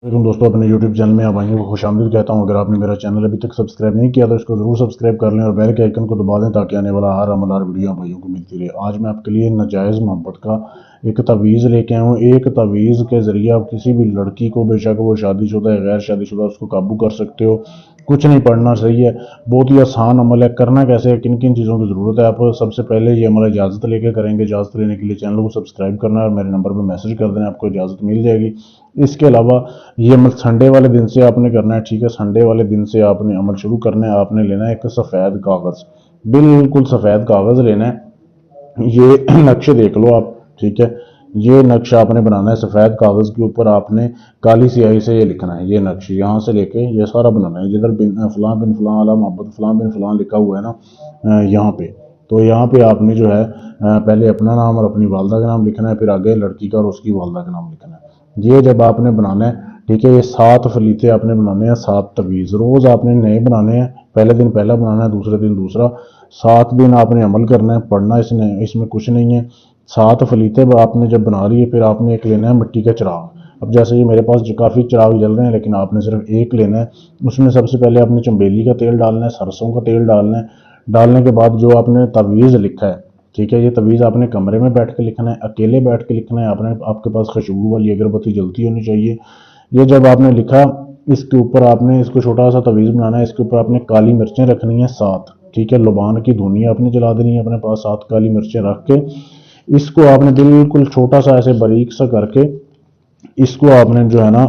तुम दोस्तों अपने YouTube चैनल में आप भाइयों को खुश आमदीद कहता हूँ। अगर आपने मेरा चैनल अभी तक सब्सक्राइब नहीं किया तो इसको ज़रूर सब्सक्राइब कर लें और बेल के आइकन को दबा दें ताकि आने वाला हर अमल हर वीडियो भाइयों को मिलती रहे। आज मैं आपके लिए नाजायज़ मोहब्बत का एक तवीज़ लेके आया हूँ। एक तवीज़ के ज़रिए आप किसी भी लड़की को, बेशक वो शादीशुदा है गैर शादीशुदा, उसको काबू कर सकते हो। कुछ नहीं पढ़ना, सही है, बहुत ही आसान अमल है। करना कैसे है, किन किन चीज़ों की ज़रूरत है, आप सबसे पहले ये अमल इजाज़त लेके करेंगे। इजाज़त लेने के लिए चैनल को सब्सक्राइब करना है और मेरे नंबर पर मैसेज कर देना, आपको इजाज़त मिल जाएगी। इसके अलावा ये अमल संडे वाले दिन से आपने करना है, ठीक है। संडे वाले दिन से आपने अमल शुरू करना है। आपने लेना है एक सफ़ेद कागज़, बिल्कुल सफ़ेद कागज़ लेना है। ये नक्शे देख लो आप, ठीक है। ये नक्शा आपने बनाना है सफ़ेद कागज़ के ऊपर। आपने काली स्याही से ये लिखना है, ये नक्शे यहाँ से लेके ये सारा बनाना है। जिधर फ़लाँ बिन फ़लाँ अला मोहब्बत फ़लाँ बिन फ़लाँ लिखा हुआ है ना, यहाँ पे, तो यहाँ पे आपने जो है पहले अपना नाम और अपनी वालदा का नाम लिखना है, फिर आगे लड़की का और उसकी वालदा का नाम लिखना है। ये जब आपने बनाना है, ठीक है, ये 7 फलीते आपने बनाने हैं, 7 तवीज़ रोज़ आपने नए बनाने हैं। पहले दिन पहला बनाना है, दूसरे दिन दूसरा। 7 दिन आपने अमल करना है, पढ़ना इसमें कुछ नहीं है। 7 फलीते आपने जब बना लिए, फिर आपने एक लेना है मिट्टी का चिराग। अब जैसे कि मेरे पास काफ़ी चिराग जल रहे हैं, लेकिन आपने सिर्फ एक लेना है। उसमें सबसे पहले आपने चंबेली का तेल डालना है, सरसों का तेल डालना है। डालने के बाद जो आपने तवीज़ लिखा है, ठीक है, ये तवीज़ आपने कमरे में बैठ के लिखना है, अकेले बैठ के लिखना है। आपने आपके पास खुशबू वाली अगरबत्ती जलती होनी चाहिए। ये जब आपने लिखा, इसके ऊपर आपने इसको छोटा सा तवीज़ बनाना है। इसके ऊपर आपने काली मिर्चें रखनी है 7, ठीक है। लुबान की धुनी आपने जला देनी है अपने पास। 7 काली मिर्चें रख के इसको आपने बिल्कुल छोटा सा ऐसे बारीक सा करके इसको आपने जो है ना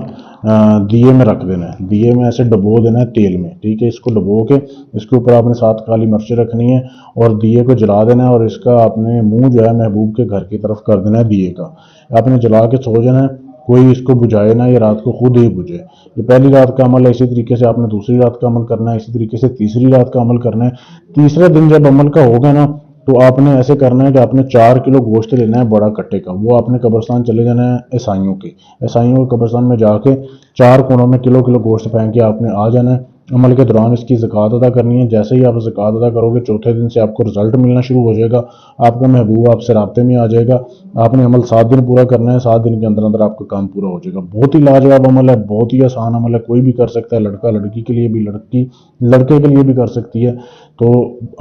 दिए में रख देना है। दिए में ऐसे डबो देना है तेल में, ठीक है। इसको डबो के इसके ऊपर आपने 7 काली मिर्चें रखनी है और दिए को जला देना है। और इसका आपने मुंह जो है महबूब के घर की तरफ कर देना है दिए का। आपने जला के सो जाना है, कोई इसको बुझाए ना, ये रात को खुद ही बुझे। ये पहली रात का अमल है। इसी तरीके से आपने दूसरी रात का अमल करना है, इसी तरीके से तीसरी रात का अमल करना है। तीसरे दिन जब अमल का होगा ना, तो आपने ऐसे करना है कि आपने 4 किलो गोश्त लेना है बड़ा कट्टे का। वो आपने कब्रिस्तान चले जाना है ईसाइयों के कब्रिस्तान में जाके 4 कोनों में किलो किलो गोश्त फेंक के आपने आ जाना है। अमल के दौरान इसकी ज़कात अदा करनी है। जैसे ही आप ज़कात अदा करोगे, चौथे दिन से आपको रिजल्ट मिलना शुरू हो जाएगा। आपका महबूब आपसे राब्ते में आ जाएगा। आपने अमल 7 दिन पूरा करना है। 7 दिन के अंदर अंदर आपका काम पूरा हो जाएगा। बहुत ही लाजवाब अमल है, बहुत ही आसान अमल है, कोई भी कर सकता है। लड़का लड़की के लिए भी, लड़की लड़के के लिए भी कर सकती है। तो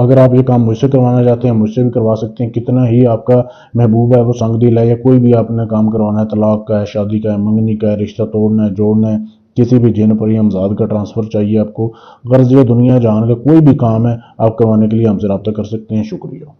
अगर आप ये काम मुझसे करवाना चाहते हैं, मुझसे भी करवा सकते हैं। कितना ही आपका महबूब है वो संग दिल है, या कोई भी आपने काम करवाना है, तलाक का है, शादी का है, मंगनी का है, रिश्ता तोड़ना है, जोड़ना है, किसी भी जिन परी हमजाद का ट्रांसफ़र चाहिए आपको, गर्ज ये दुनिया जहान का कोई भी काम है आप करवाने के लिए हमसे रब्ता कर सकते हैं। शुक्रिया।